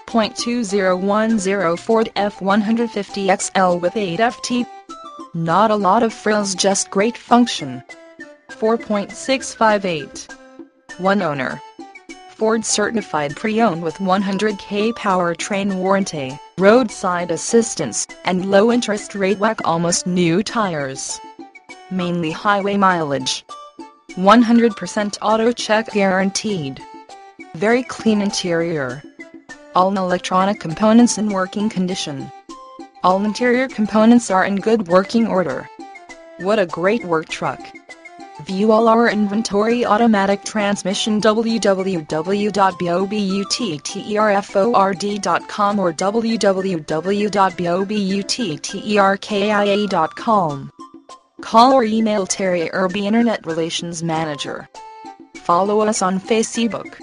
5.2010 Ford F-150XL with 8FT. Not a lot of frills, just great function. 4.658. One owner. Ford certified pre-owned with 100K powertrain warranty, roadside assistance, and low interest rate. WAC almost new tires. Mainly highway mileage. 100% auto check guaranteed. Very clean interior. All electronic components in working condition. All interior components are in good working order. What a great work truck. View all our inventory. Automatic transmission www.bobutterford.com or www.bobutterkia.com. Call or email Terry Irby, Internet Relations Manager. Follow us on Facebook.